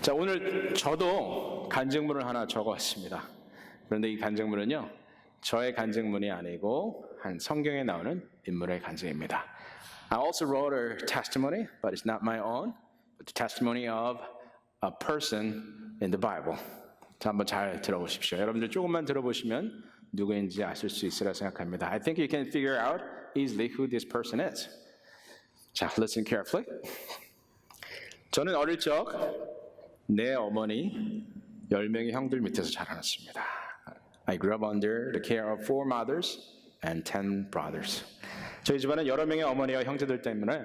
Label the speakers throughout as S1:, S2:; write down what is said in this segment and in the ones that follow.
S1: 자, 오늘 저도 간증문을 하나 적어왔습니다. 그런데 이 간증문은요, 저의 간증문이 아니고 한 성경에 나오는 인물의 간증입니다. I also wrote a testimony, but it's not my own, but the testimony of a person in the Bible. 자, 한번 잘 들어보십시오. 여러분들 조금만 들어보시면 누구인지 아실 수 있으리라 생각합니다. I think you can figure out easily who this person is. 자, listen carefully. 저는 어릴 적 내 어머니 10명의 형들 밑에서 자라났습니다. I grew up under the care of 4 mothers and 10 brothers. 저희 집안은 여러 명의 어머니와 형제들 때문에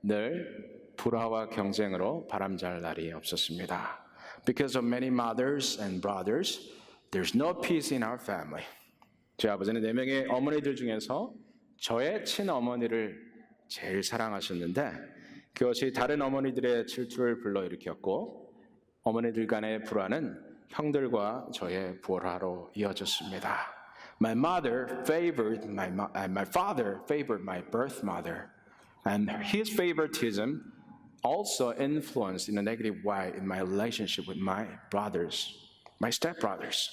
S1: 늘 불화와 경쟁으로 바람잘 날이 없었습니다. Because of many mothers and brothers, there's no peace in our family. 저희 아버지는 4명의 어머니들 중에서 저의 친어머니를 제일 사랑하셨는데 그것이 다른 어머니들의 질투를 불러일으켰고 어머니들 간의 불화는 형들과 저의 불화로 이어졌습니다. My father favored my birth mother, and his favoritism also influenced in a negative way in my relationship with my brothers, my stepbrothers.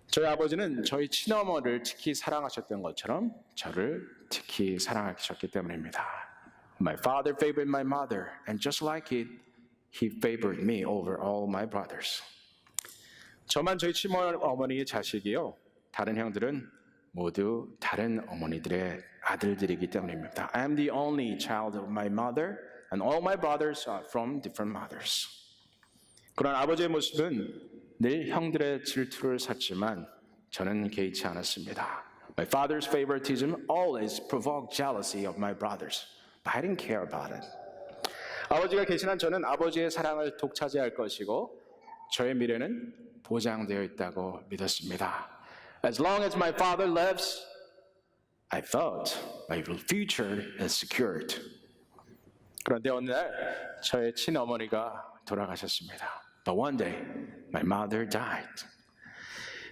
S1: 저희 아버지는 저희 친어머니를 특히 사랑하셨던 것처럼 저를 특히 사랑하셨기 때문입니다. My father favored my mother, and just like it, he favored me over all my brothers. 저만 저희 친어머니의 자식이요. 다른 형들은 모두 다른 어머니들의 아들들이기 때문입니다. I am the only child of my mother, and all my brothers are from different mothers. 그런 아버지의 모습은 늘 형들의 질투를 샀지만 저는 개의치 않았습니다. My father's favoritism always provoked jealousy of my brothers, but I didn't care about it. 아버지가 계신 한 저는 아버지의 사랑을 독차지할 것이고 저의 미래는 보장되어 있다고 믿었습니다. As long as my father lives, I thought my future is secured. 그런데 어느 날 저의 친어머니가 돌아가셨습니다. But one day, my mother died.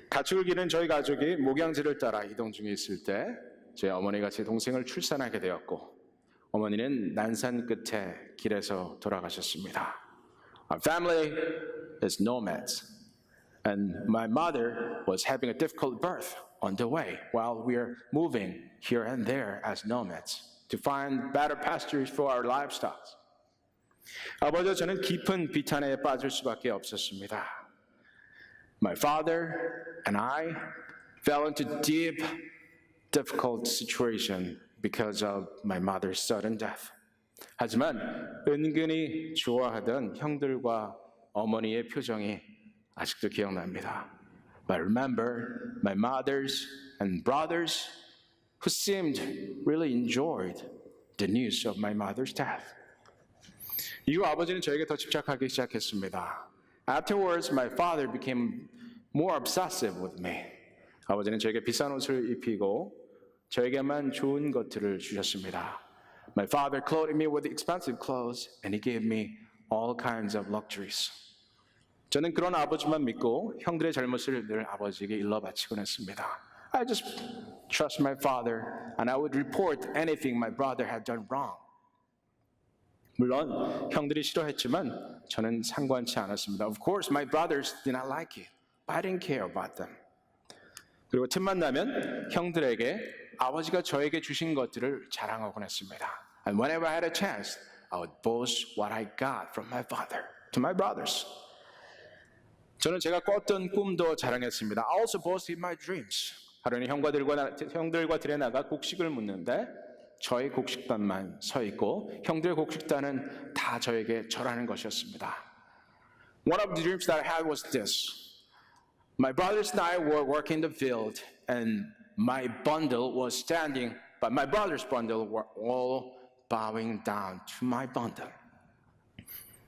S1: 가축을 기르는 저희 가족이 목양지를 따라 이동 중에 있을 때 제 어머니가 제 동생을 출산하게 되었고 어머니는 난산 끝에 길에서 돌아가셨습니다. Our family is nomads, and my mother was having a difficult birth on the way while we are moving here and there as nomads to find better pastures for our livestock. 아버지와 저는 깊은 비탄에 빠질 수밖에 없었습니다. My father and I fell into deep, difficult situation because of my mother's sudden death. 하지만 은근히 좋아하던 형들과 어머니의 표정이 아직도 기억납니다. But I remember my mothers and brothers who seemed really enjoyed the news of my mother's death. 이후 아버지는 저에게 더 집착하기 시작했습니다. Afterwards, my father became more obsessive with me. 아버지는 저에게 비싼 옷을 입히고 저에게만 좋은 것들을 주셨습니다. My father clothed me with expensive clothes, and he gave me all kinds of luxuries. 저는 그런 아버지만 믿고 형들의 잘못을 늘 아버지에게 일러 바치곤 했습니다. I just trust my father, and I would report anything my brother had done wrong. 물론 형들이 싫어했지만 저는 상관치 않았습니다. Of course, my brothers did not like it, but I didn't care about them. 그리고 틈만 나면 형들에게 아버지가 저에게 주신 것들을 자랑하곤 했습니다. And whenever I had a chance, I would boast what I got from my father to my brothers. 저는 제가 꿨던 꿈도 자랑했습니다. I also boasted my dreams. 하루는 형들과 들에 나가 곡식을 묻는데 저의 곡식단만 서 있고 형들의 곡식단은 다 저에게 절하는 것이었습니다. One of the dreams that I had was this. My brothers and I were working the field, and my bundle was standing, but my brother's bundle were all bowing down to my bundle.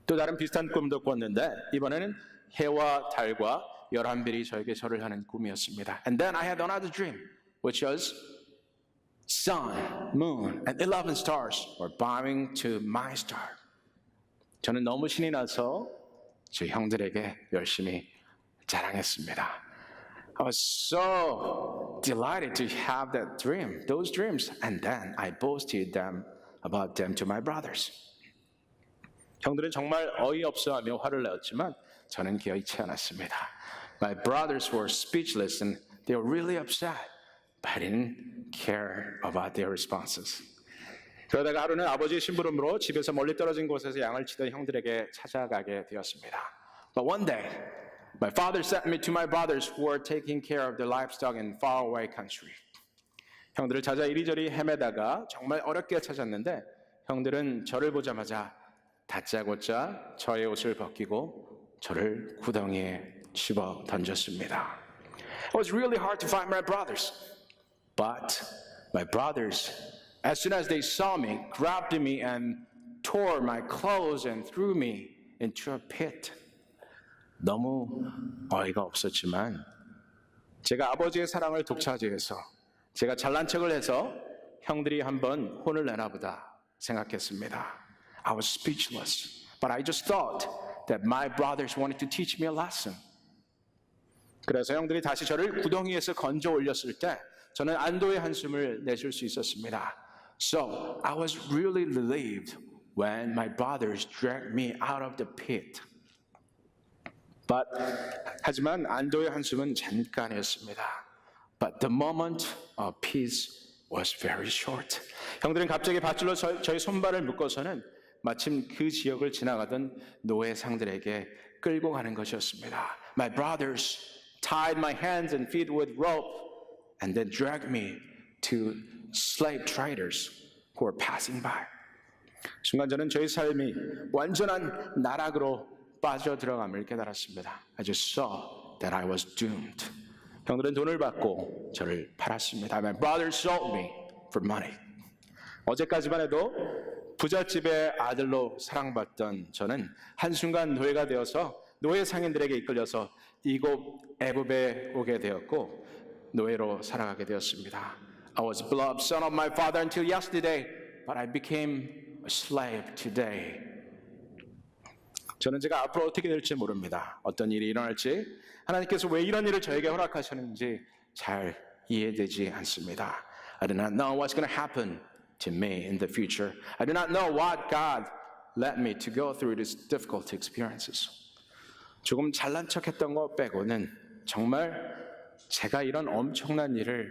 S1: 또 다른 비슷한 꿈도 꿨는데 이번에는 해와 달과 11별이 저에게 절을 하는 꿈이었습니다. And then I had another dream, which was sun, moon, and 11 stars were bowing to my star. 저는 너무 신이 나서 제 형들에게 열심히 자랑했습니다. I was so delighted to have that dream, those dreams, and then I boasted about them to my brothers. 형들은 정말 어이없어하며 화를 내었지만 저는 개의치 않았습니다. My brothers were speechless and they were really upset, but I didn't care about their responses. 그러다가 하루는 아버지의 심부름으로 집에서 멀리 떨어진 곳에서 양을 치던 형들에게 찾아가게 되었습니다. But one day, my father sent me to my brothers who were taking care of their livestock in faraway country. 형들을 찾아 이리저리 헤매다가 정말 어렵게 찾았는데 형들은 저를 보자마자 다짜고짜 저의 옷을 벗기고 저를 구덩이에 집어 던졌습니다. It was really hard to find my brothers, but my brothers, as soon as they saw me, grabbed me and tore my clothes and threw me into a pit. 너무 어이가 없었지만 제가 아버지의 사랑을 독차지해서 제가 잘난 척을 해서 형들이 한번 혼을 내나 보다 생각했습니다. I was speechless, but I just thought that my brothers wanted to teach me a lesson. 그래서 형들이 다시 저를 구덩이에서 건져 올렸을 때 저는 안도의 한숨을 내쉴 수 있었습니다. So I was really relieved when my brothers dragged me out of the pit. 하지만 안도의 한숨은 잠깐이었습니다. But the moment of peace was very short. 형들은 갑자기 밧줄로 저희 손발을 묶어서는 마침 그 지역을 지나가던 노예상들에게 끌고 가는 것이었습니다. My brothers tied my hands and feet with rope and then dragged me to slave traders who were passing by. 순간 저는 저희 삶이 완전한 나락으로 빠져들어감을 깨달았습니다. I just saw that I was doomed. 형들은 돈을 받고 저를 팔았습니다. My brothers sold me for money. 어제까지만 해도 부잣집의 아들로 사랑받던 저는 한순간 노예가 되어서 노예 상인들에게 이끌려서 이곳 애굽에 오게 되었고 노예로 살아가게 되었습니다. I was a beloved son of my father until yesterday, but I became a slave today. 저는 제가 앞으로 어떻게 될지 모릅니다. 어떤 일이 일어날지 하나님께서 왜 이런 일을 저에게 허락하셨는지 잘 이해되지 않습니다. I do not know what's going to happen to me in the future. I do not know what God led me to go through these difficult experiences. 조금 잘난 척했던 것 빼고는 정말 제가 이런 엄청난 일을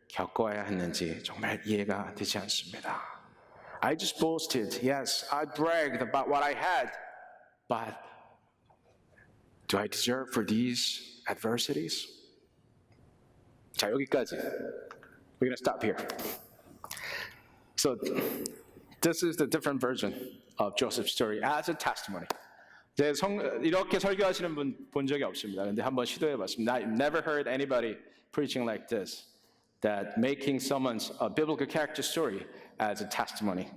S1: 겪어야 했는지 정말 이해가 되지 않습니다. I just boasted. Yes, I bragged about what I had. But do I deserve for these adversities? 자, 여기까지. We're going to stop here. So this is the different version of Joseph's story as a testimony. 이렇게 설교하시는 분 본 적이 없습니다. 근데 한번 시도해봤습니다. I've never heard anybody preaching like this, that making someone's biblical character story as a testimony.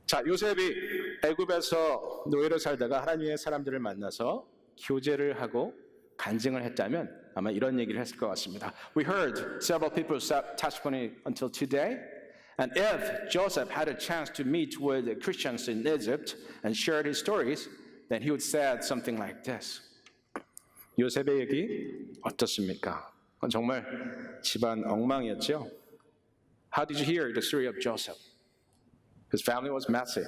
S1: 자, 요셉이 애굽에서 노예로 살다가 하나님의 사람들을 만나서 교제를 하고 간증을 했다면 아마 이런 얘기를 했을 것 같습니다. We heard several people's testimony until today. And if Joseph had a chance to meet with the Christians in Egypt and shared his stories, then he would say something like this. 요셉의 얘기 어떻습니까? 정말 집안 엉망이었죠? How did you hear the story of Joseph? His family was messy.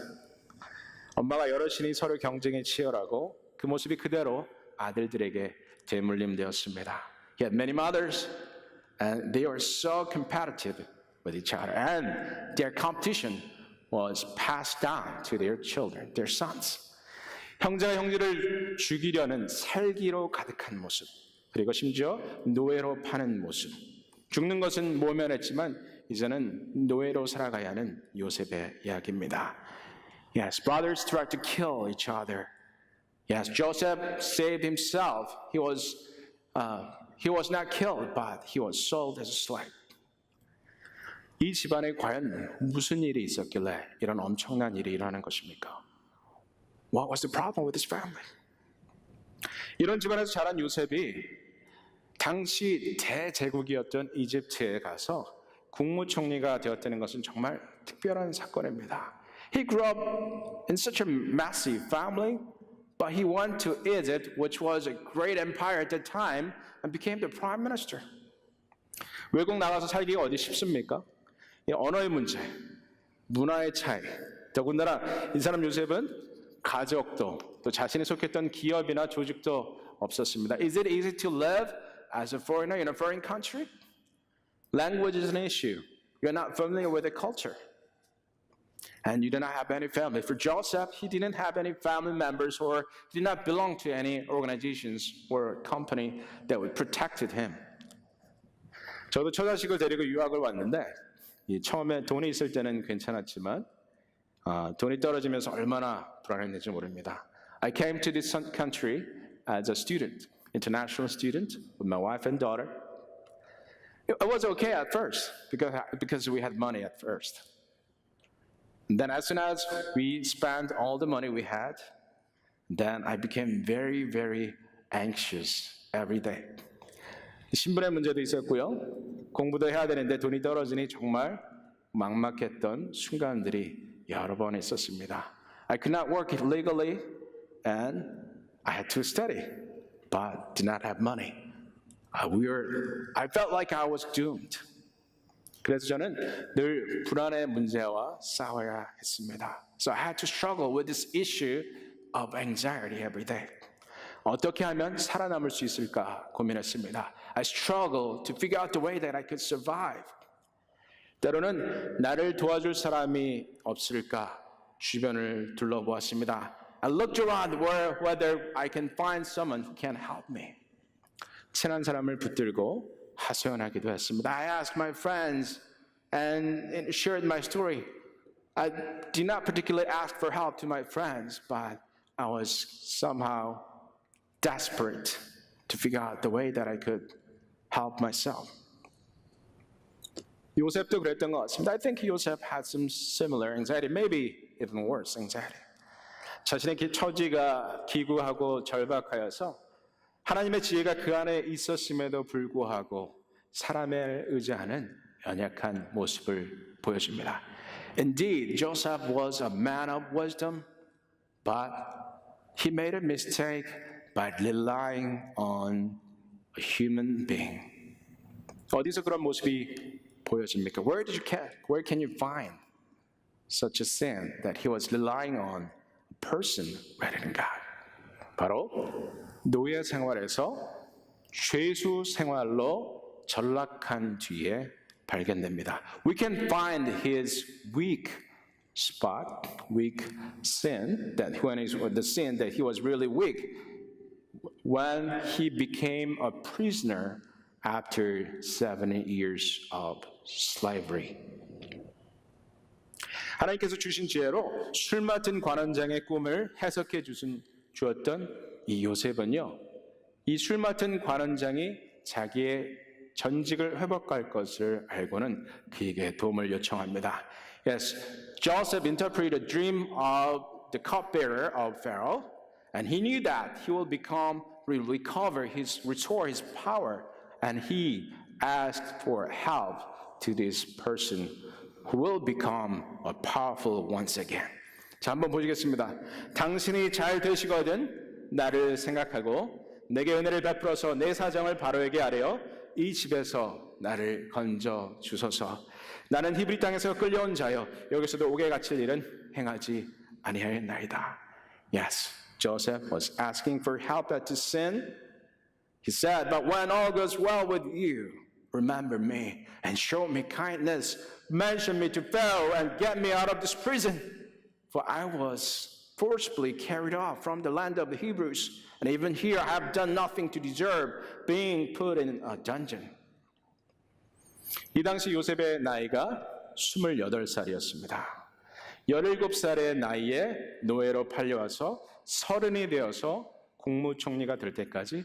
S1: 엄마가 여럿이니 서로 경쟁에 치열하고 그 모습이 그대로 아들들에게 대물림되었습니다. He had many mothers, and they were so competitive with each other, and their competition was passed down to their children, their sons. 형제가 형제를 죽이려는 살기로 가득한 모습, 그리고 심지어 노예로 파는 모습. 죽는 것은 모면했지만 이제는 노예로 살아가야 하는 요셉의 이야기입니다. Yes, brothers tried to kill each other. Yes, Joseph saved himself. He was not killed, but he was sold as a slave. 이 집안에 과연 무슨 일이 있었길래 이런 엄청난 일이 일어나는 것입니까? What was the problem with his family? 이런 집안에서 자란 요셉이 당시 대제국이었던 이집트에 가서 국무총리가 되었다는 것은 정말 특별한 사건입니다. He grew up in such a messy family, but he went to Egypt, which was a great empire at the time, and became the prime minister. 외국 나가서 살기가 어디 쉽습니까? 언어의 문제, 문화의 차이, 더군다나 이 사람 요셉은 가족도 또 자신이 속했던 기업이나 조직도 없었습니다. Is it easy to live as a foreigner in a foreign country? Language is an issue. You're not familiar with the culture. And you do not have any family. For Joseph, he didn't have any family members or did not belong to any organizations or company that would protected him. 저도 처자식을 데리고 유학을 왔는데 처음에 돈이 있을 때는 괜찮았지만 돈이 떨어지면서 얼마나 불안했는지 모릅니다. I came to this country as a student, international student, with my wife and daughter. It was okay at first because we had money at first. And then as soon as we spent all the money we had, then I became very, very anxious every day. 신분의 문제도 있었고요. 공부도 해야 되는데 돈이 떨어지니 정말 막막했던 순간들이 여러 번 있었습니다. I could not work legally and I had to study, but did not have money. I felt like I was doomed. 그래서 저는 늘 불안의 문제와 싸워야 했습니다. So I had to struggle with this issue of anxiety every day. 어떻게 하면 살아남을 수 있을까 고민했습니다. I struggled to figure out the way that I could survive. 때로는 나를 도와줄 사람이 없을까 주변을 둘러보았습니다. I looked around whether I can find someone who can help me. 친한 사람을 붙들고 하소연하기도 했습니다. I asked my friends and shared my story. I did not particularly ask for help to my friends, but I was somehow desperate to figure out the way that I could help myself. 요셉도 그랬던 것 같습니다. I think Joseph had some similar anxiety, maybe even worse anxiety. 자신의 처지가 기구하고 절박하여서 하나님의 지혜가 그 안에 있었음에도 불구하고 사람을 의지하는 연약한 모습을 보여줍니다. Indeed, Joseph was a man of wisdom, but he made a mistake by relying on a human being. 어디서 그런 모습이 보여집니까? Where can you find such a sin that he was relying on a person rather than God? 바로 노예 생활에서 죄수 생활로 전락한 뒤에 발견됩니다. We can find his weak spot, weak sin, the sin that he was really weak when he became a prisoner after 70 years of slavery. 하나님께서 주신 지혜로 술 맡은 관원장의 꿈을 해석해 주었던 이 요셉은요, 이 술 맡은 관원장이 자기의 전직을 회복할 것을 알고는 그에게 도움을 요청합니다. Yes, Joseph interpreted the dream of the cupbearer of Pharaoh, and he knew that he will restore his power, and he asked for help to this person who will become a powerful once again. 자, 한번 보시겠습니다. 당신이 잘 되시거든 나를 생각하고 내게 은혜를 베풀어서 내 사정을 바로에게 아뢰어 이 집에서 나를 건져 주소서. 나는 히브리 땅에서 끌려온 자여 여기서도 옥에 갇힐 일은 행하지 아니하였나이다. Yes, Joseph was asking for help at the sin. He said, but when all goes well with you, remember me and show me kindness. Mention me to Pharaoh and get me out of this prison. For I was forcibly carried off from the land of the Hebrews, and even here I have done nothing to deserve being put in a dungeon. 이 당시 요셉의 나이가 28살이었습니다. 17살의 나이에 노예로 팔려와서 30이 되어서 국무총리가 될 때까지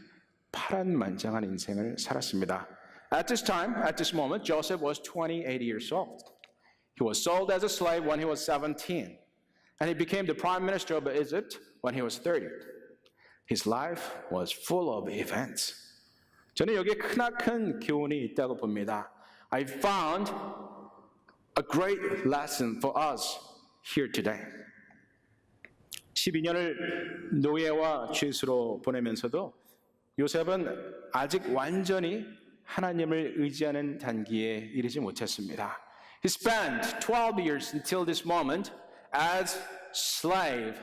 S1: 파란만장한 인생을 살았습니다. At this moment, Joseph was 28 years old. He was sold as a slave when he was 17. And he became the prime minister of Egypt when he was 30. His life was full of events. 저는 여기에 크나큰 교훈이 있다고 봅니다. I found a great lesson for us here today. 12년을 노예와 죄수로 보내면서도 요셉은 아직 완전히 하나님을 의지하는 단계에 이르지 못했습니다. He spent 12 years until this moment as slave,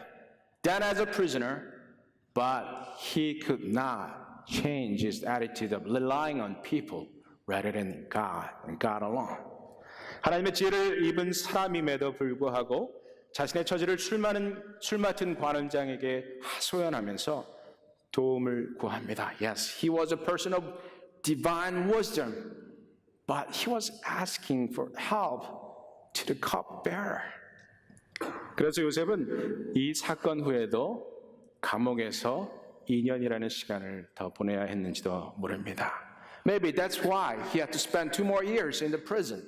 S1: then as a prisoner, but he could not change his attitude of relying on people rather than God and God alone.
S2: 하나님의 지혜를 입은 사람임에도 불구하고 자신의 처지를 술 맡은 관원장에게 하소연하면서 도움을 구합니다.
S1: Yes, he was a person of divine wisdom, but he was asking for help to the cupbearer.
S2: 그래서 요셉은 이 사건 후에도 감옥에서 2년이라는 시간을 더 보내야 했는지도 모릅니다.
S1: Maybe that's why he had to spend 2 more years in the prison,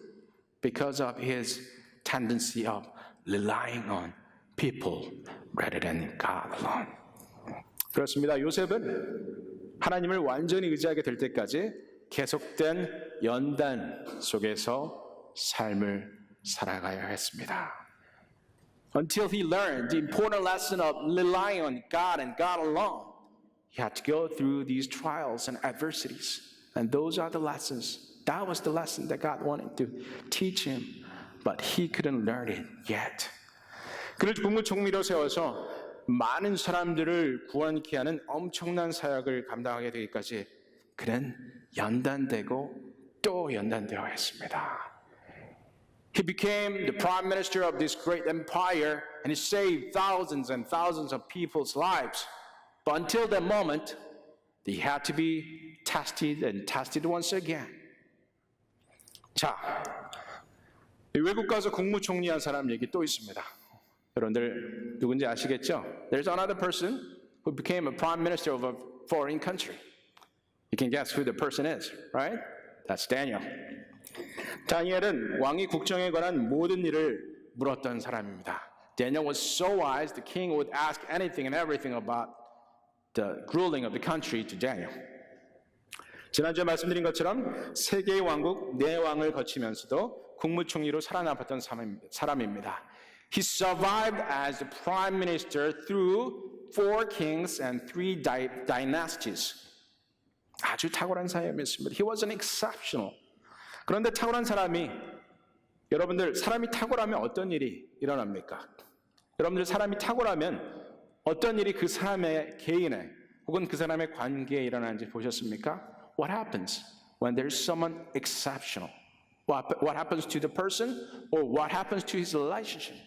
S1: because of his tendency of relying on people rather than God alone.
S2: 그렇습니다. 요셉은 하나님을 완전히 의지하게 될 때까지 계속된 연단 속에서 삶을 살아가야 했습니다.
S1: Until he learned the important lesson of relying on God and God alone, he had to go through these trials and adversities. And those are the lessons. That was the lesson that God wanted to teach him, but he couldn't learn it yet.
S2: 그를 국무총리로 세워서 많은 사람들을 구원케 하는 엄청난 사역을 감당하게 되기까지
S1: 그는 연단되고 또 연단되어 했습니다. He became the prime minister of this great empire and he saved thousands and thousands of people's lives. But until that moment, he had to be tested and tested once again.
S2: 자, 외국 가서 국무총리한 사람 얘기 또 있습니다. 여러분들 누군지 아시겠죠?
S1: There's another person who became a prime minister of a foreign country. You can guess who the person is, right? That's Daniel.
S2: 다니엘은 왕이 국정에 관한 모든 일을 물었던 사람입니다.
S1: Daniel was so wise, the king would ask anything and everything about the ruling of the country to Daniel.
S2: 지난주에 말씀드린 것처럼 세 개의 왕국 네 왕을 거치면서도 국무총리로 살아남았던 사람입니다.
S1: He survived as the prime minister through 4 kings and 3 dynasties. 아주 탁월한 사람이었습니다. He was an exceptional.
S2: 그런데 탁월한 사람이 여러분들 사람이 탁월하면 어떤 일이 일어납니까? 여러분들 사람이 탁월하면 어떤 일이 그 사람의 개인의 혹은 그 사람의 관계에 일어나는지 보셨습니까?
S1: What happens when there's someone exceptional? What happens to the person or what happens to his relationship?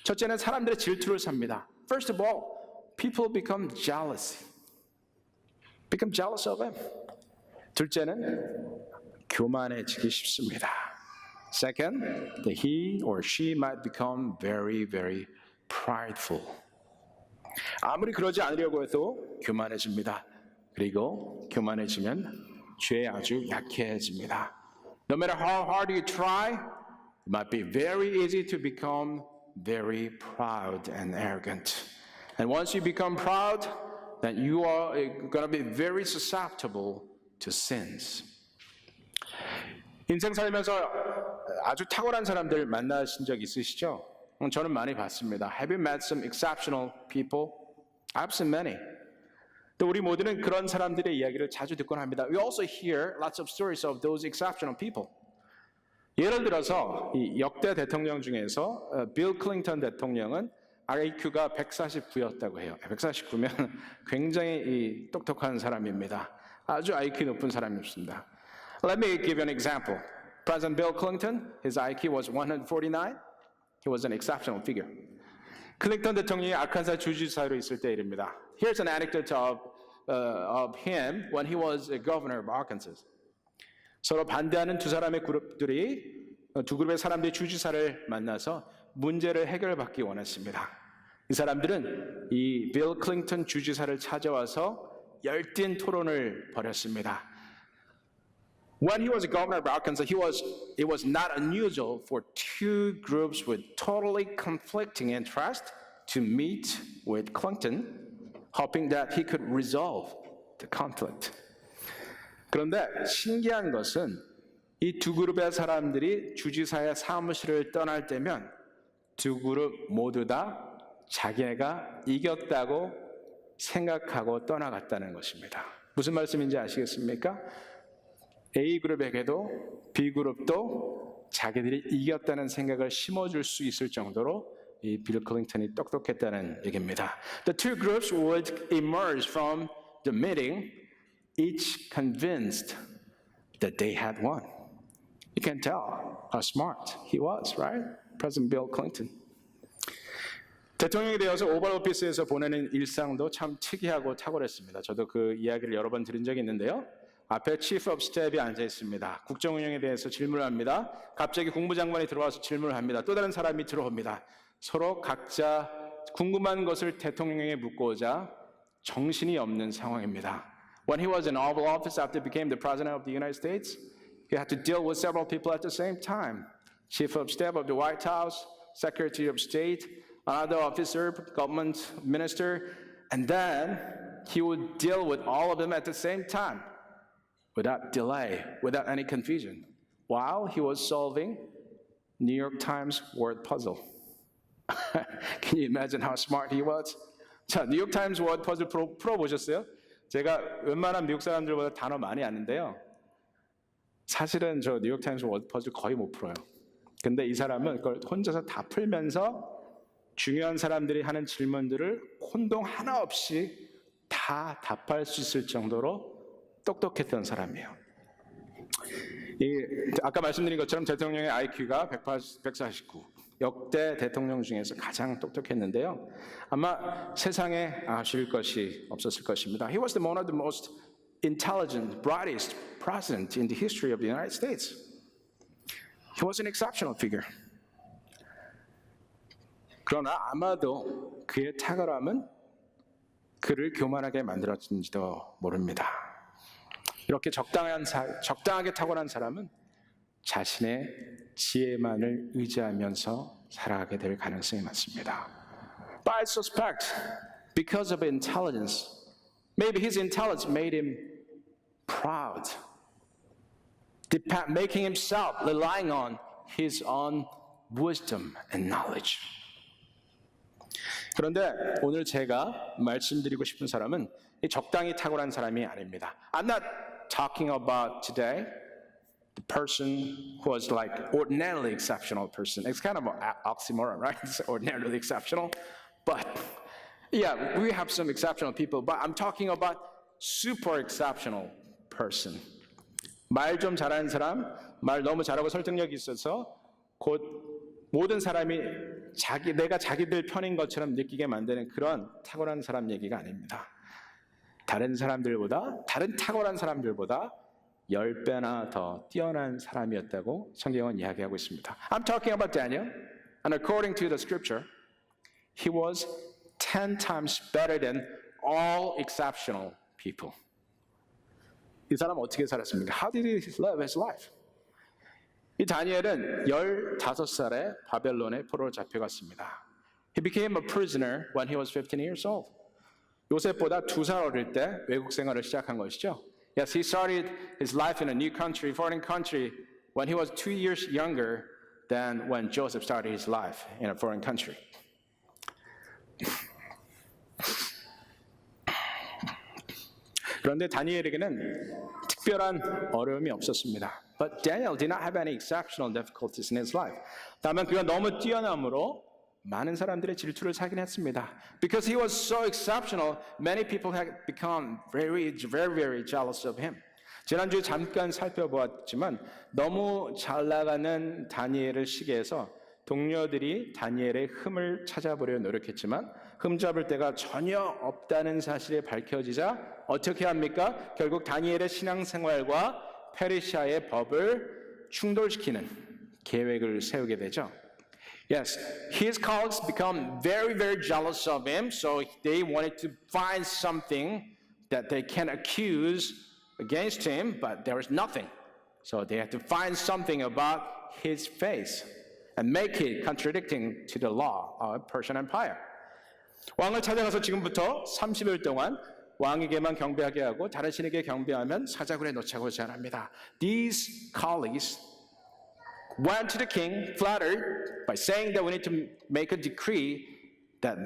S2: 첫째는 사람들의 질투를 삽니다.
S1: First of all, people become jealous of him.
S2: 둘째는 교만해지기 쉽습니다.
S1: Second, that he or she might become very, very prideful.
S2: 아무리 그러지 않으려고 해도 교만해집니다. 그리고 교만해지면 죄에 아주 약해집니다.
S1: No matter how hard you try, it might be very easy to become very proud and arrogant. And once you become proud, then you are going to be very susceptible to sins.
S2: 인생 살면서 아주 탁월한 사람들 만나신 적 있으시죠? 저는 많이 봤습니다.
S1: Have you met some exceptional people?
S2: I've seen many. 또 우리 모두는 그런 사람들의 이야기를 자주 듣곤 합니다.
S1: We also hear lots of stories of those exceptional people.
S2: 예를 들어서 이 역대 대통령 중에서 빌 클린턴 대통령은 IQ가 149였다고 해요. 149면 굉장히 똑똑한 사람입니다. 아주 IQ 높은 사람이었습니다.
S1: Let me give you an example. President Bill Clinton, his IQ was 149. He was an exceptional figure.
S2: 클린턴 대통령이 아칸사 주지사로 있을 때 일입니다.
S1: Here's an anecdote of him when he was a governor of Arkansas.
S2: 서로 반대하는 두 그룹의 사람들이 주지사를 만나서 문제를 해결받기 원했습니다. 이 사람들은 이 빌 클린턴 주지사를 찾아와서 열띤 토론을 벌였습니다.
S1: When he was a governor of Arkansas, it was not unusual for 2 groups with totally conflicting interests to meet with Clinton, hoping that he could resolve the conflict.
S2: 그런데 신기한 것은 이 두 그룹의 사람들이 주지사의 사무실을 떠날 때면 두 그룹 모두 다 자기네가 이겼다고 생각하고 떠나갔다는 것입니다. 무슨 말씀인지 아시겠습니까? A그룹에게도 B그룹도 자기들이 이겼다는 생각을 심어줄 수 있을 정도로 이 빌 클린턴이 똑똑했다는 얘기입니다. The two groups would emerge from the meeting, each convinced that they had won. You can tell how smart he was, right? President Bill Clinton. 대통령이 되어서 오발 오피스에서 보내는 일상도 참 특이하고 탁월했습니다. 저도 그 이야기를 여러 번 들은 적이 있는데요. 앞에 Chief of Staff이 앉아 있습니다. 국정 운영에 대해서 질문을 합니다. 갑자기 국무장관이 들어와서 질문을 합니다. 또 다른 사람이 들어옵니다. 서로 각자 궁금한 것을 대통령에게 묻고자 정신이 없는 상황입니다. When he was in Oval Office after he became the President of the United States, he had to deal with several people at the same time. Chief of Staff of the White House, Secretary of State, another officer, government minister, and then he would deal with all of them at the same time without delay, without any confusion, while he was solving New York Times word puzzle. Can you imagine how smart he was? 자, 뉴욕 타임스 워드 퍼즐 풀어보셨어요? 제가 웬만한 미국 사람들보다 단어 많이 아는데요. 사실은 저 뉴욕 타임스 워드 퍼즐 거의 못 풀어요. 근데 이 사람은 그걸 혼자서 다 풀면서 중요한 사람들이 하는 질문들을 혼동 하나 없이 다 답할 수 있을 정도로 똑똑했던 사람이에요. 아까 말씀드린 것처럼 대통령의 IQ가 149, 역대 대통령 중에서 가장 똑똑했는데요. 아마 세상에 아실 것이 없었을 것입니다. He was one of the most intelligent, brightest president in the history of the United States. He was an exceptional figure. 그러나 아마도 그의 탁월함은 그를 교만하게 만들었는지도 모릅니다. 이렇게 적당하게 탁월한 사람은 자신의 지혜만을 의지하면서 살아가게 될 가능성이 많습니다. But I suspect, because of intelligence, maybe his intelligence made him proud, making himself relying on his own wisdom and knowledge. 그런데 오늘 제가 말씀드리고 싶은 사람은 적당히 탁월한 사람이 아닙니다. I'm not talking about today the person who was like ordinarily exceptional person. It's kind of an oxymoron, right? It's ordinarily exceptional. But yeah, we have some exceptional people, but I'm talking about super exceptional person. 말 좀 잘하는 사람, 말 너무 잘하고 설득력이 있어서 곧 모든 사람이 내가 자기들 편인 것처럼 느끼게 만드는 그런 탁월한 사람 얘기가 아닙니다. 다른 탁월한 사람들보다 10배나 더 뛰어난 사람이었다고 성경은 이야기하고 있습니다. I'm talking about Daniel, and according to the scripture, he was 10 times better than all exceptional people. 이 사람 어떻게 살았습니까? How did he live his life? 이 다니엘은 15살에 바벨론의 포로로 잡혀갔습니다. He became a prisoner when he was 15 years old. 요셉보다 2살 어릴 때 외국 생활을 시작한 것이죠. Yes, he started his life in a new country, foreign country, when he was 2 years younger than when Joseph started his life in a foreign country. 그런데 다니엘에게는 특별한 어려움이 없었습니다. But Daniel did not have any exceptional difficulties in his life. 다만 그가 너무 뛰어남으로 많은 사람들의 질투를 사긴 했습니다. Because he was so exceptional, many people had become very jealous of him. 지난주에 잠깐 살펴보았지만 너무 잘 나가는 다니엘을 시기해서 동료들이 다니엘의 흠을 찾아보려 노력했지만 흠잡을 데가 전혀 없다는 사실이 밝혀지자 어떻게 합니까? 결국 다니엘의 신앙생활과 페르시아의 법을 충돌시키는 계획을 세우게 되죠. Yes, his colleagues become very jealous of him, so they wanted to find something that they can accuse against him, but there was nothing. So they had to find something about his face and make it contradicting to the law of Persian Empire. 왕을 찾아가서 지금부터 30일 동안 왕에게만 경배하게 하고 다른 신에게 경배하면 사자굴에 놓자고 제안합니다. These colleagues went to the king, flattered by saying that we need to make a decree that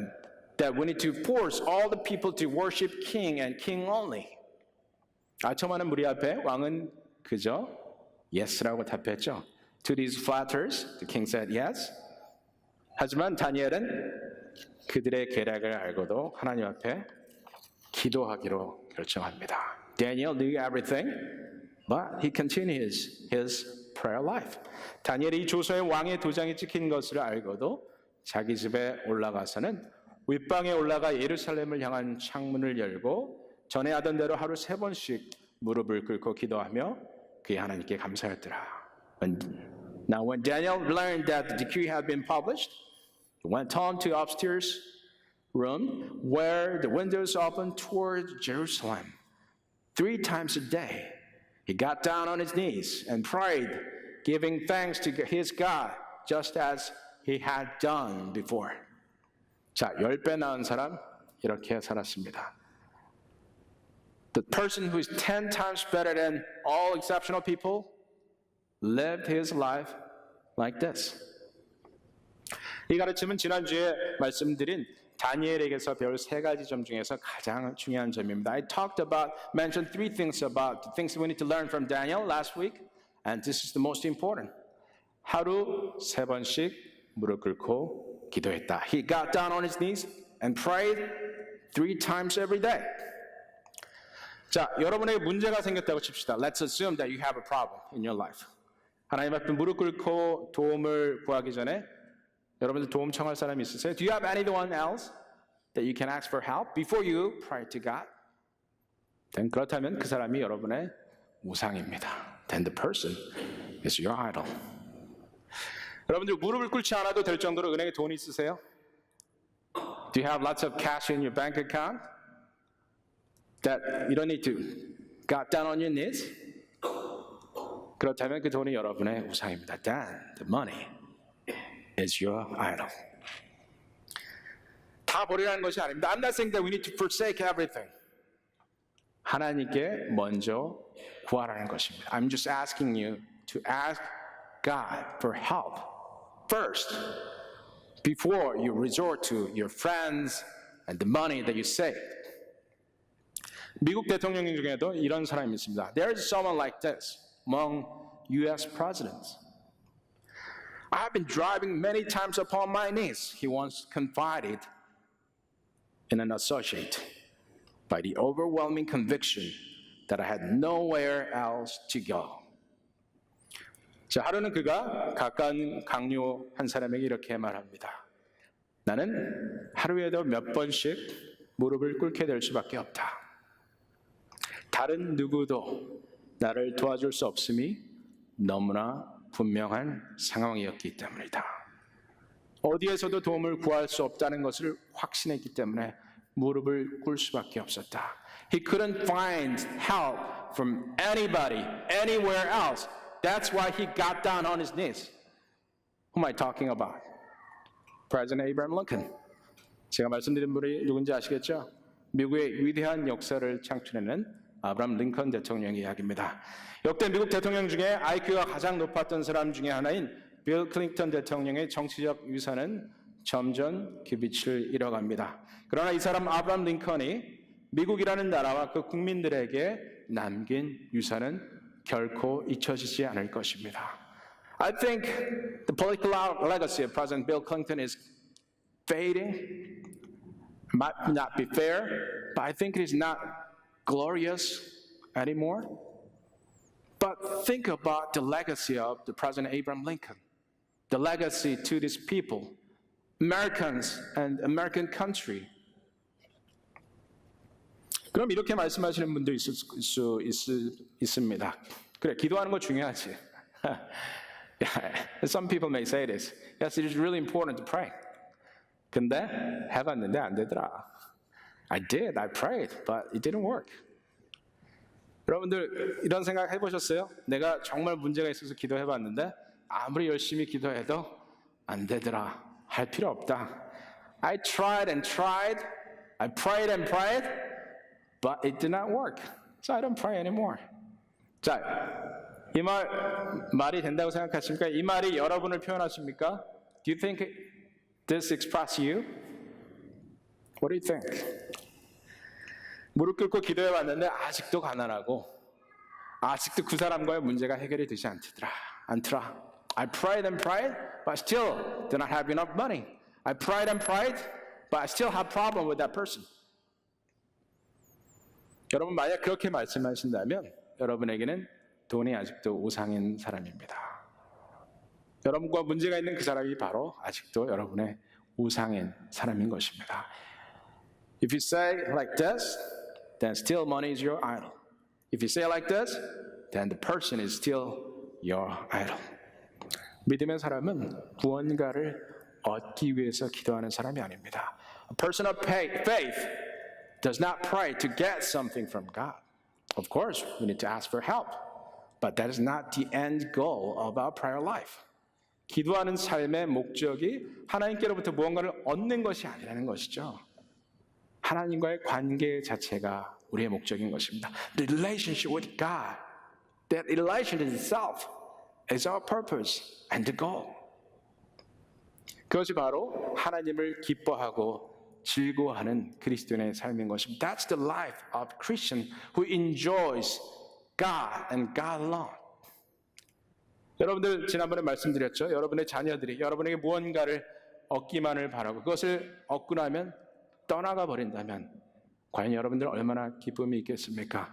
S2: we need to force all the people to worship king and king only. 아첨하는 무리 앞에 왕은 그저 yes라고 답했죠. To these flatterers, the king said yes. 하지만 다니엘은 그들의 계략을 알고도 하나님 앞에 기도하기로 결정합니다. Daniel knew everything, but he continues his prayer life. 다니엘이 조서에 왕의 도장이 찍힌 것을 알고도 자기 집에 올라가서는 윗방에 올라가 예루살렘을 향한 창문을 열고 전에 하던 대로 하루 3번씩 무릎을 꿇고 기도하며 그의 하나님께 감사했더라. Now when Daniel learned that the decree had been published, he went on to upstairs room where the windows opened toward Jerusalem. 3 times a day, he got down on his knees and prayed, giving thanks to his God, just as he had done before. 자, 10배 나은 사람 이렇게 살았습니다. The person who is 10 times better than all exceptional people lived his life like this. 이 가르침은 지난주에 말씀드린 다니엘에게서 배울 3가지 점 중에서 가장 중요한 점입니다. I mentioned 3 things about the things we need to learn from Daniel last week, and this is the most important. 하루 3번씩 무릎 꿇고 기도했다. He got down on his knees and prayed 3 times every day. 자, 여러분에게 문제가 생겼다고 칩시다. Let's assume that you have a problem in your life. 하나님 앞에 무릎 꿇고 도움을 구하기 전에 여러분들 도움 청할 사람이 있으세요? Do you have anyone else that you can ask for help before you pray to God? Then 그렇다면 그 사람이 여러분의 우상입니다. Then the person is your idol. 여러분들 무릎을 꿇지 않아도 될 정도로 은행에 돈이 있으세요? Do you have lots of cash in your bank account that you don't need to got down on your knees? 그렇다면 그 돈이 여러분의 우상입니다. Then the money is your idol. 다 버리라는 것이 아닙니다. I'm not saying that we need to forsake everything. 하나님께 먼저 구하라는 것입니다. I'm just asking you to ask God for help first before you resort to your friends and the money that you save. 미국 대통령 중에도 이런 사람이 있습니다. There is someone like this among U.S. presidents. I have been driving many times upon my knees, he once confided in an associate, by the overwhelming conviction that I had nowhere else to go. 자, 하루는 그가 가까운 강요 한 사람에게 이렇게 말합니다. 나는 하루에도 몇 번씩 무릎을 꿇게 될 수밖에 없다. 다른 누구도 나를 도와줄 수 없음이 너무나 분명한 상황이었기 때문이다. 어디에서도 도움을 구할 수 없다는 것을 확신했기 때문에 무릎을 꿇을 수밖에 없었다. He couldn't find help from anybody, anywhere else. That's why he got down on his knees. Who am I talking about? President Abraham Lincoln. 제가 말씀드린 분이 누군지 아시겠죠? 미국의 위대한 역사를 창출해낸 아브라함 링컨 대통령의 이야기입니다. 역대 미국 대통령 중에 IQ가 가장 높았던 사람 중에 하나인 빌 클린턴 대통령의 정치적 유산은 점점 기빛을 잃어갑니다. 그러나 이 사람 아브라함 링컨이 미국이라는 나라와 그 국민들에게 남긴 유산은 결코 잊혀지지 않을 것입니다. I think the political legacy of President Bill Clinton is fading. Might not be fair, but I think it is not glorious anymore. But think about the legacy of the President Abraham Lincoln, the legacy to these people, Americans and American country. 그럼 이렇게 말씀하시는 분도 있을 수 있습니다. 그래, 기도하는 거 중요하지. Some people may say this. Yes, it is really important to pray. 근데 해봤는데 안 되더라. I did, I prayed, but it didn't work. 여러분들 이런 생각 해보셨어요? 내가 정말 문제가 있어서 기도해봤는데 아무리 열심히 기도해도 안 되더라. 할 필요 없다. I tried and tried, I prayed and prayed, but it did not work. So I don't pray anymore. 자, 이 말이 된다고 생각하십니까? 이 말이 여러분을 표현하십니까? Do you think this expresses you? What do you think? 무릎 꿇고 기도해봤는데 아직도 가난하고 아직도 그 사람과의 문제가 해결이 되지 않더라.
S1: I prayed and prayed, but still do not have enough money. I prayed and prayed, but I still have problem with that person. 여러분 만약 그렇게 말씀하신다면 여러분에게는 돈이 아직도 우상인 사람입니다. 여러분과 문제가 있는 그 사람이 바로 아직도 여러분의 우상인 사람인 것입니다. If you say like this, then still money is your idol. If you say like this, then the person is still your idol. 믿음의 사람은 무언가를 얻기 위해서 기도하는 사람이 아닙니다. A person of faith does not pray to get something from God. Of course, we need to ask for help, but that is not the end goal of our prayer life. 기도하는 삶의 목적이 하나님께로부터 무언가를 얻는 것이 아니라는 것이죠. 하나님과의 관계 자체가 우리의 목적인 것입니다. The relationship with God, that relationship itself is our purpose and the goal. 그것이 바로 하나님을 기뻐하고 즐거워하는 그리스도인의 삶인 것입니다. That's the life of a Christian who enjoys God and God alone. 여러분들 지난번에 말씀드렸죠. 여러분의 자녀들이 여러분에게 무언가를 얻기만을 바라고 그것을 얻고 나면 떠나가 버린다면 과연 여러분들 얼마나 기쁨이 있겠습니까?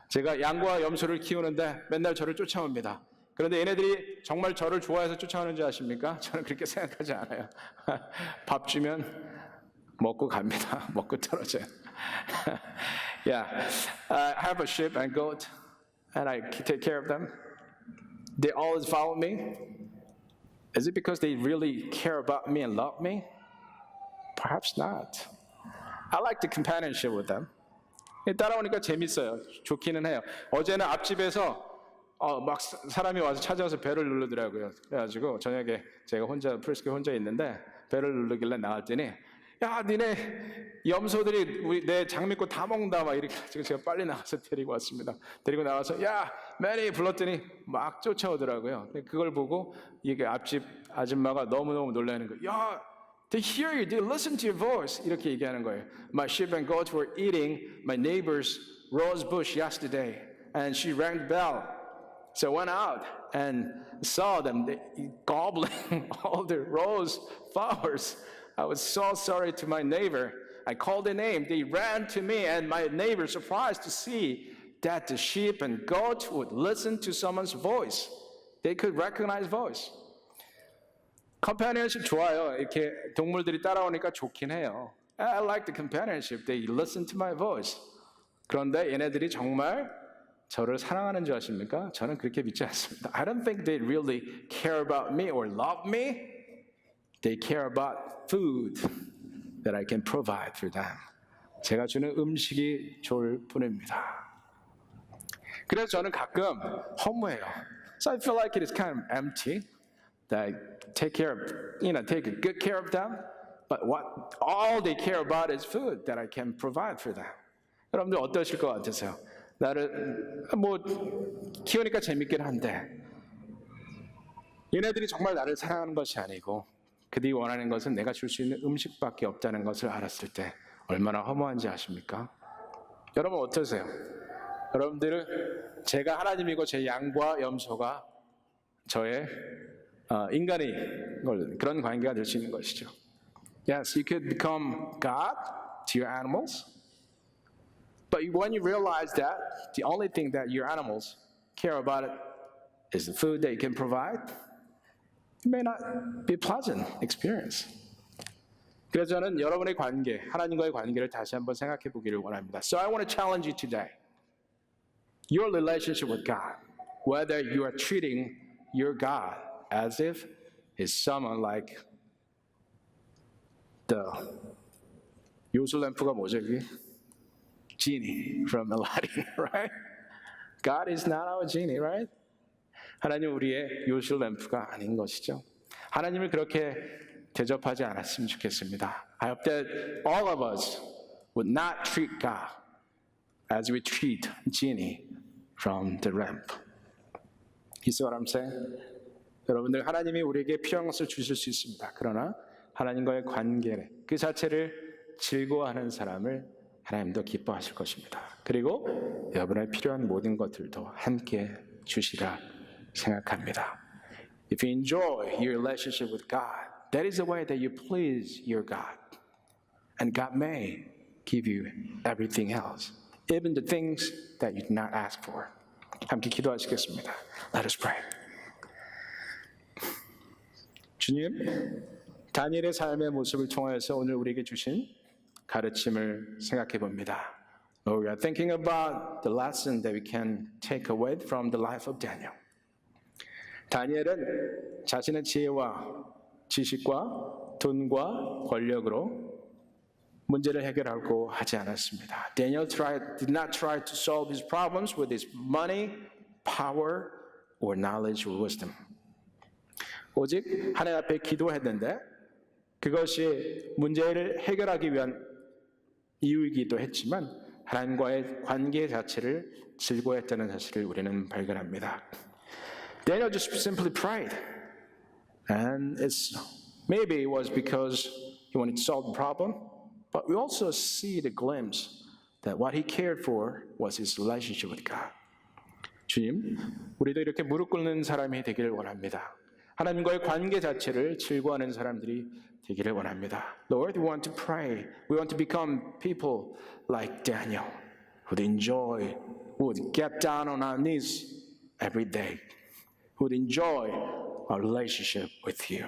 S1: 제가 양과 염소를 키우는데 맨날 저를 쫓아옵니다. 그런데 얘네들이 정말 저를 좋아해서 쫓아오는 줄 아십니까? 저는 그렇게 생각하지 않아요. 밥 주면 먹고 갑니다. 먹고 떨어져요. Yeah, I have a sheep and goat, and I take care of them. They always follow me. Is it because they really care about me and love me? Perhaps not. I like the companionship with them. 따라오니까 재밌어요. 좋기는 해요. 어제는 앞집에서 막 사람이 와서 찾아와서 배를 누르더라고요. 그래가지고 저녁에 제가 프리스크 혼자 있는데 배를 누르길래 나왔더니 야, 니네 염소들이 내 장미꽃 다 먹는다 막 이렇게 지금 제가 빨리 나가서 데리고 왔습니다. 데리고 나와서 야, 메리 불렀더니 막 쫓아오더라고요. 그걸 보고 이게 앞집 아줌마가 너무너무 놀라는 거예요. 야, they hear you, they listen to your voice. 이렇게 얘기하는 거예요. My sheep and goats were eating my neighbor's rose bush yesterday, and she rang the bell. So I went out and saw them gobbling all the rose flowers. I was so sorry to my neighbor. I called their name. They ran to me, and my neighbor surprised to see that the sheep and goats would listen to someone's voice. They could recognize voice. companionship 좋아요. 이렇게 동물들이 따라오니까 좋긴 해요. I like the companionship. They listen to my voice. 그런데 얘네들이 정말 저를 사랑하는 줄 아십니까? 저는 그렇게 믿지 않습니다. I don't think they really care about me or love me. They care about food that I can provide for them. 제가 주는 음식이 좋을 뿐입니다. 그래서 저는 가끔 허무해요. So I feel like it is kind of empty that I take care of, take good care of them. But what all they care about is food that I can provide for them. 여러분들 어떠실 것 같으세요? 나를 키우니까 재밌긴 한데 얘네들이 정말 나를 사랑하는 것이 아니고 그들이 원하는 것은 내가 줄 수 있는 음식밖에 없다는 것을 알았을 때 얼마나 허무한지 아십니까? 여러분 어떠세요? 여러분들은 제가 하나님이고 제 양과 염소가 저의 인간이 그런 관계가 될 수 있는 것이죠. Yes, you could become God to your animals. But when you realize that the only thing that your animals care about is the food that you can provide, it may not be a pleasant experience. 그래서 저는 여러분의 관계, 하나님과의 관계를 다시 한번 생각해 보기를 원합니다. So I want to challenge you today. Your relationship with God, whether you are treating your God as if he's someone like the 요술램프가 뭐죠 이게? Genie from Aladdin, right? God is not our genie, right? 하나님 우리의 요술램프가 아닌 것이죠. 하나님을 그렇게 대접하지 않았으면 좋겠습니다. I hope that all of us would not treat God as we treat genie from the lamp. You see what I'm saying? 여러분들 하나님이 우리에게 필요한 것을 주실 수 있습니다. 그러나 하나님과의 관계 그 자체를 즐거워하는 사람을 하나님도 기뻐하실 것입니다. 그리고 여러분의 필요한 모든 것들도 함께 주시라 생각합니다. If you enjoy your relationship with God, that is the way that you please your God. And God may give you everything else, even the things that you did not ask for. 함께 기도하시겠습니다. Let us pray. 주님, 다니엘의 삶의 모습을 통해서 오늘 우리에게 주신 가르침을 생각해 봅니다. Lord, we are thinking about the lesson that we can take away from the life of Daniel. 다니엘은 자신의 지혜와 지식과 돈과 권력으로 문제를 해결하고 하지 않았습니다. Daniel did not try to solve his problems with his money, power, or knowledge or wisdom. 오직 하나님 앞에 기도했는데 그것이 문제를 해결하기 위한 이유이기도 했지만 하나님과의 관계 자체를 즐거워했다는 사실을 우리는 발견합니다. Daniel just simply prayed, and maybe it was because he wanted to solve the problem, but we also see the glimpse that what he cared for was his relationship with God. 주님, 우리도 이렇게 무릎 꿇는 사람이 되기를 원합니다. 하나님과의 관계 자체를 즐거워하는 사람들이 되기를 원합니다. Lord, we want to pray. We want to become people like Daniel, who would enjoy, who would get down on our knees every day, who would enjoy our relationship with you.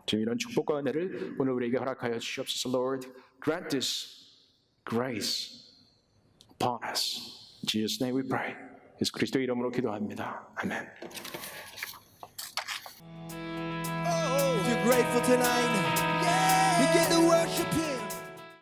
S1: 주님, 이런 축복과 은혜를 오늘 우리에게 허락하여 주시옵소서. Lord, grant this grace upon us. In Jesus' name we pray. 예수 그리스도 이름으로 기도합니다. 아멘.
S3: If you're grateful tonight, begin to worship Him.